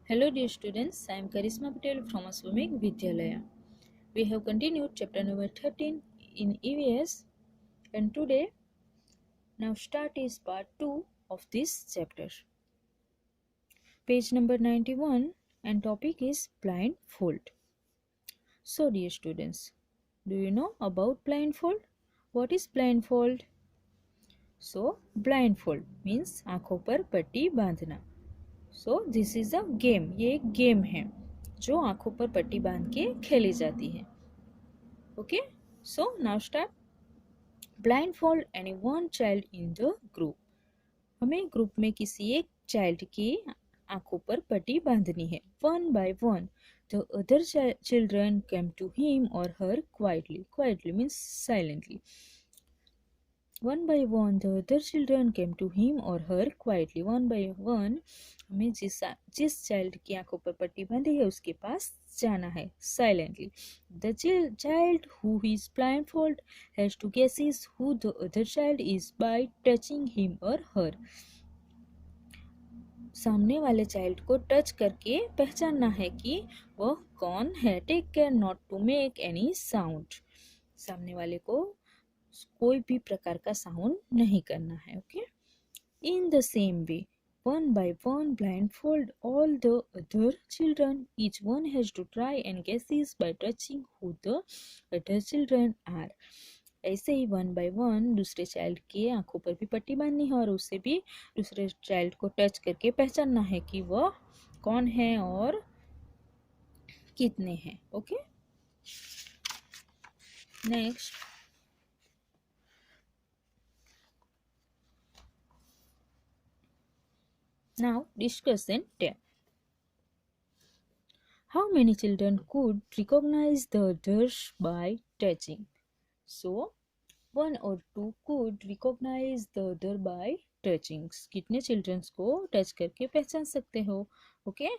Hello dear students, I am Karisma Patel from Aswamik Vidyalaya. We have continued chapter number 13 in EVS and today now start is part 2 of this chapter. Page number 91 and topic is blindfold. So dear students, do you know about blindfold? What is blindfold? So blindfold means आंखों पर पट्टी बांधना. So this is a game. ये एक game है जो आंखों पर पट्टी बांध के खेली जाती है. Okay, so now start. Blindfold any one child in the group. हमें ग्रुप में किसी एक चाइल्ड की आंखों पर पट्टी बांधनी है. One by one the other children came to him और her quietly. Quietly means silently. One by one the other children came to him और her quietly. One by one हमें जिस चाइल्ड की आंखों पर पट्टी बांधी है उसके पास जाना है silently. The child who is blindfold has to guess who the other child is by touching him और हर. सामने वाले चाइल्ड को टच करके पहचानना है कि वह कौन है. Take care not to make any sound. सामने वाले को कोई भी प्रकार का साउंड नहीं करना है. Okay, in the same way one by one blindfold all the other children. Each one has to try and guess by touching who the other children are. ऐसे ही वन बाय वन दूसरे child की आंखों पर भी पट्टी बांधनी है और उससे भी दूसरे चाइल्ड को टच करके पहचानना है कि वह कौन है और कितने हैं. Okay, next. Now discuss and tell. How many children could recognize the others by touching? So, one or two could recognize the other by touching. कितने children को touch करके पहचान सकते हो? Okay.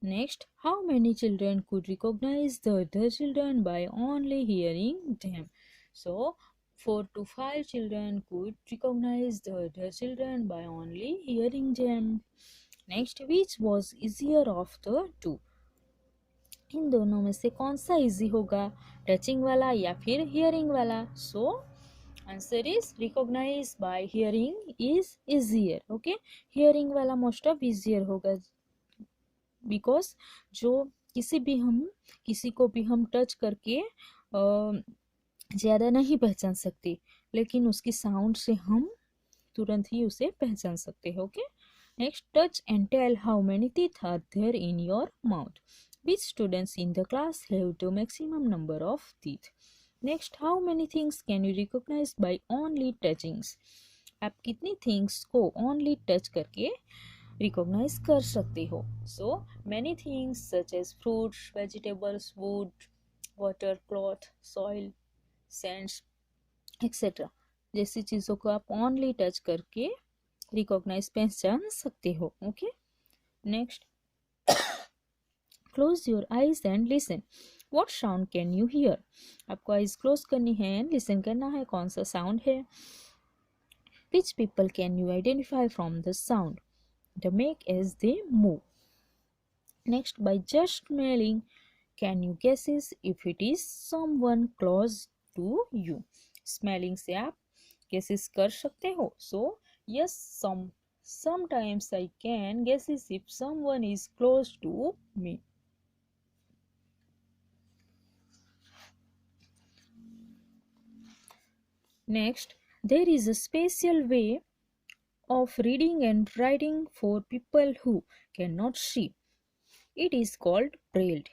Next, how many children could recognize the other children by only hearing them? So, 4 to 5 children could recognize the other children by only hearing them. Next, which was easier of the two? इन दोनों में से कौन सा easy होगा, touching वाला या फिर hearing वाला? So answer is recognise by hearing is easier. Okay, hearing वाला मोस्ट ऑफ इजियर होगा बिकॉज जो किसी को भी हम टच करके ज़्यादा नहीं पहचान सकते, लेकिन उसकी साउंड से हम तुरंत ही उसे पहचान सकते हैं. Okay, next. Touch and tell how many teeth are there in your mouth. Which students in the class have the maximum number of teeth? Next, how many things can you recognize by only touching? आप कितनी things को only touch करके recognize कर सकते हो? So, many things such as fruits, vegetables, wood, water, cloth, soil, sands, etc. जैसी चीज़ों को आप only touch करके recognize पहचान सकते हो. Okay? Next. Close your eyes and listen. What sound can you hear? आपको eyes close करनी है and listen करना है. कौन सा sound है? Which people can you identify from the sound? The make as they move. Next, by just smelling, can you guess if it is someone close to you? Smelling से आप guesses कर सकते हो. So, yes, sometimes I can guess if someone is close to me. Next, there is a special way of reading and writing for people who cannot see. It is called braille.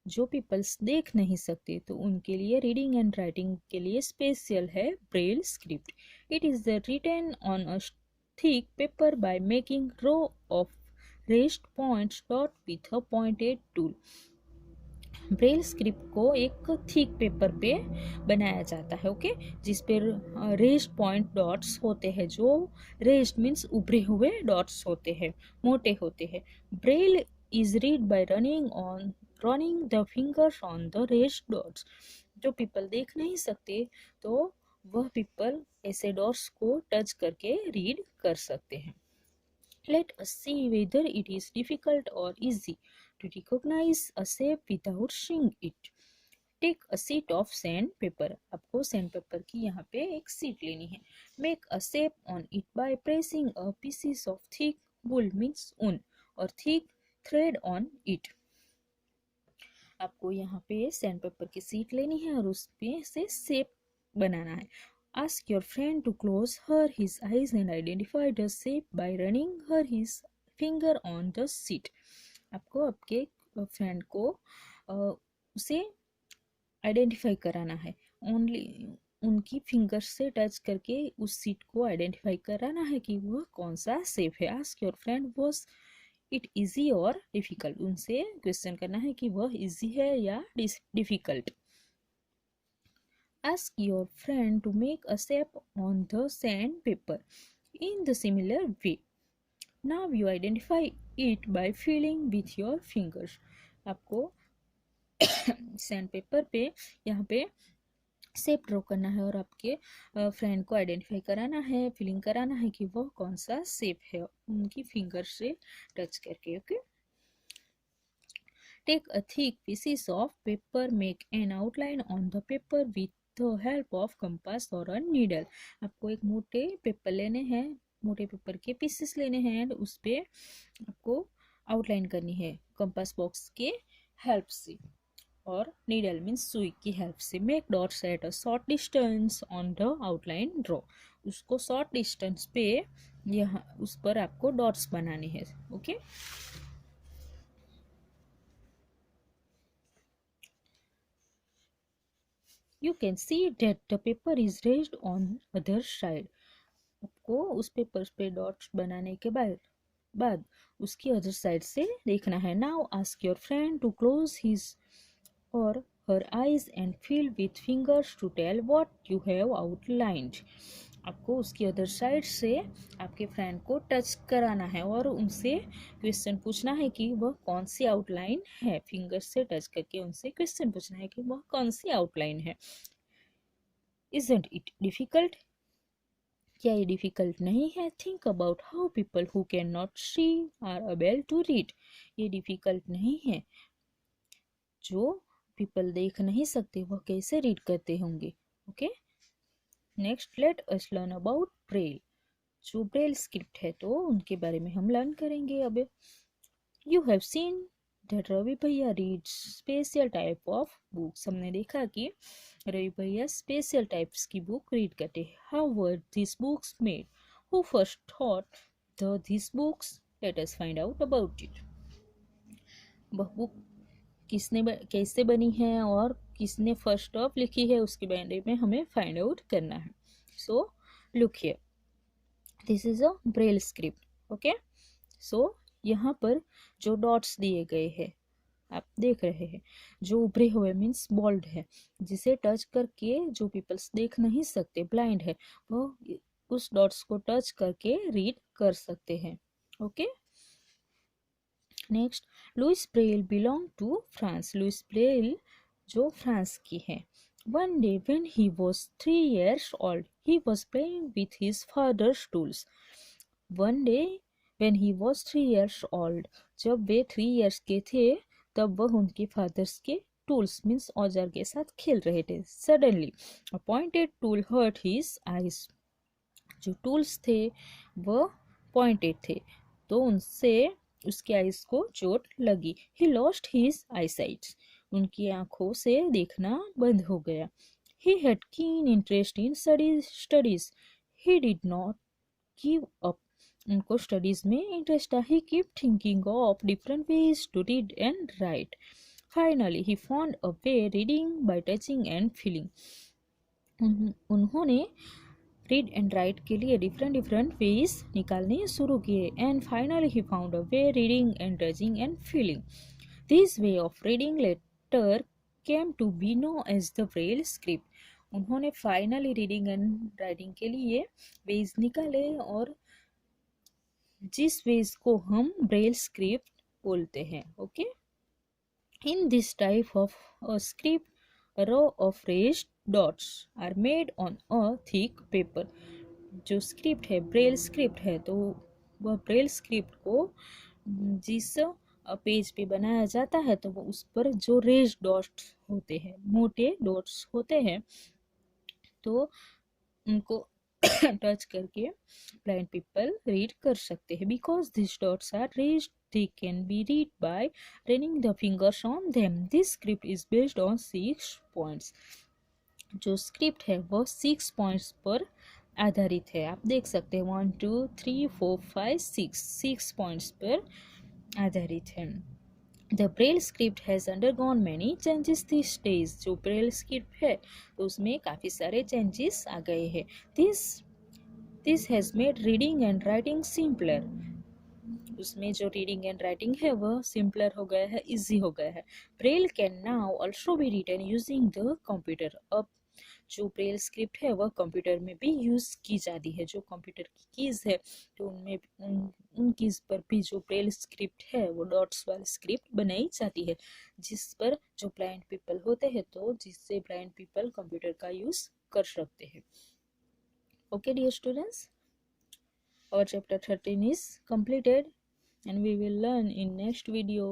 जो peoples देख नहीं सकते तो उनके लिए reading and writing के लिए special है Braille script. It is written on a thick paper by making row of raised points dot with a pointed tool. Braille script को एक थिक पेपर पे बनाया जाता है. ओके, जिस पे रेस्ड पॉइंट डॉट्स होते हैं. जो रेस्ड मीन्स उभरे हुए डॉट्स होते हैं, मोटे होते हैं. Braille is read by running the fingers on the raised dots. जो पीपल देख नहीं सकते तो वह पीपल ऐसे डॉट्स को टच करके रीड कर सकते हैं. Let us see whether it is difficult or easy to recognize a shape without seeing it. Take a sheet of sand paper, आपको सैंड पेपर की यहाँ पे एक सीट लेनी है. Make a shape on it by pressing a pieces of thick wool means ऊन और thick thread on it. आपको यहाँ पे सैंड पेपर की सीट लेनी है और उस पे से शेप बनाना है. Ask your friend to close her his eyes and identify the shape by running her his finger on the sheet. आपको आपके फ्रेंड को उसे आइडेंटिफाई कराना है. ओनली उनकी फिंगर से टच करके उस सीट को आइडेंटिफाई कराना है कि वह कौन सा शेप है. Ask your friend was it easy और डिफिकल्ट, उनसे क्वेश्चन करना है कि वह इजी है या difficult. Ask your friend to make a shape on the sandpaper in the similar way. Now you identify it by feeling with your fingers. आपको sandpaper पे यहाँ पे शेप ड्रॉ करना है और आपके फ्रेंड को आइडेंटिफाई कराना है, फीलिंग कराना है कि वह कौन सा शेप है उनकी फिंगर से टच करके. Okay. Take a thick pieces of paper, make an outline on the paper with the help of compass और अ नीडल. आपको एक मोटे पेपर लेने हैं, मोटे पेपर के पीसेस लेने हैं एंड उस पे आपको आउटलाइन करनी है कंपास बॉक्स के हेल्प से और नीडल मीन्स सुई की हेल्प से. Make dots at a short distance on the outline draw. उसको शॉर्ट डिस्टेंस पे यहाँ उस पर आपको डॉट्स बनाने हैं. Okay. You can see that the paper is raised on other side. आपको उस पेपर पे डॉट्स बनाने के बाद उसकी अदर साइड से देखना है. Now ask your friend to close his और her eyes and feel with fingers to tell what you have outlined. आपको उसकी अदर साइड से आपके फ्रेंड को टच कराना है और उनसे क्वेश्चन पूछना है कि वह कौन सी आउटलाइन है. फिंगर से टच करके उनसे क्वेश्चन पूछना है कि वह कौन सी आउटलाइन है. Isn't it difficult? क्या ये डिफिकल्ट नहीं है? Think about how people who can not see are able to read. ये डिफिकल्ट नहीं है. जो पीपल देख नहीं सकते वह कैसे रीड करते होंगे. Okay. Next let us learn about braille. जो ब्रेल स्क्रिप्ट है तो उनके बारे में हम लर्न करेंगे. अब you have seen that Ravi भैया reads special type of books. हमने देखा कि रवि भैया स्पेशल टाइप्स की बुक रीड करते हैं. How were this books made? Who first thought this books? Let us find out about it. वह बुक कैसे बनी है और किसने फर्स्ट ऑफ लिखी है उसके बारे में हमें फाइंड आउट करना है. So look here, this is a braille script. Okay. So यहाँ पर जो डॉट्स दिए गए हैं आप देख रहे हैं, जो उभरे हुए मीन्स बोल्ड है, जिसे टच करके जो पीपल्स देख नहीं सकते, ब्लाइंड है, वो उस डॉट्स को टच करके रीड कर सकते हैं. Okay. Next, Louis Braille belong to France. Louis Braille जो फ्रांस की है. One day when he was 3 years old he was playing with his father's tools. One day when he was 3 years old, जब वे 3 years के थे तब वह उनके fathers के टूल्स मीन्स औजार के साथ खेल रहे थे. Suddenly a pointed tool hurt his eyes. जो टूल्स थे वह पॉइंटेड थे तो उनसे उसके आईज को चोट लगी. He lost his eyesight. उनकी आंखों से देखना बंद हो गया. He had keen interest in studies. He did not give up. उनको स्टडीज में इंटरेस्ट था. He keep thinking of different ways to read and write. Finally he found a way reading by touching and feeling. उन्होंने read and write के लिए different ways निकालने शुरू किए. And finally he found a way reading and touching and feeling. This way of reading letter came to be know as the Braille script. उन्होंने finally reading and writing के लिए veg निकाले और जिस veg को हम ब्रेल स्क्रिप्ट बोलते हैं. Okay. In this type of a script a row of raised dots are made on a thick paper. जो स्क्रिप्ट है ब्रेल स्क्रिप्ट है तो वह ब्रेल स्क्रिप्ट को जिस पेज पे बनाया जाता है तो वो उस पर जो रेज डॉट्स होते हैं, मोटे डॉट्स होते हैं, तो उनको टच करके ब्लाइंड पीपल रीड कर सकते हैं. Because this dots are raised they can be read by running the fingers on them. This script is based on 6 points. जो स्क्रिप्ट है वो 6 पॉइंट्स पर आधारित है. आप देख सकते हैं 1 2 3 4 5 6 पॉइंट्स पर आधारित है. The Braille script has undergone many changes this days. जो ब्रेल स्क्रिप्ट है तो उसमें काफ़ी सारे चेंजेस आ गए हैं. This has made reading and writing simpler. उसमें जो रीडिंग एंड राइटिंग है वह सिंपलर हो गया है, इजी हो गया है. Braille can now also be written using the computer. अब जो ब्रेल स्क्रिप्ट है वह कंप्यूटर में भी यूज़ की जाती है. जो कंप्यूटर की कीज़ है तो उनमें उन कीज़ पर भी जो ब्रेल स्क्रिप्ट है वो डॉट्स वाली स्क्रिप्ट बनाई जाती है, जिस पर जो ब्लाइंड पीपल होते हैं तो जिससे ब्लाइंड पीपल कंप्यूटर का यूज़ कर सकते हैं. Okay dear students, our chapter 13 is completed and we will learn in next video.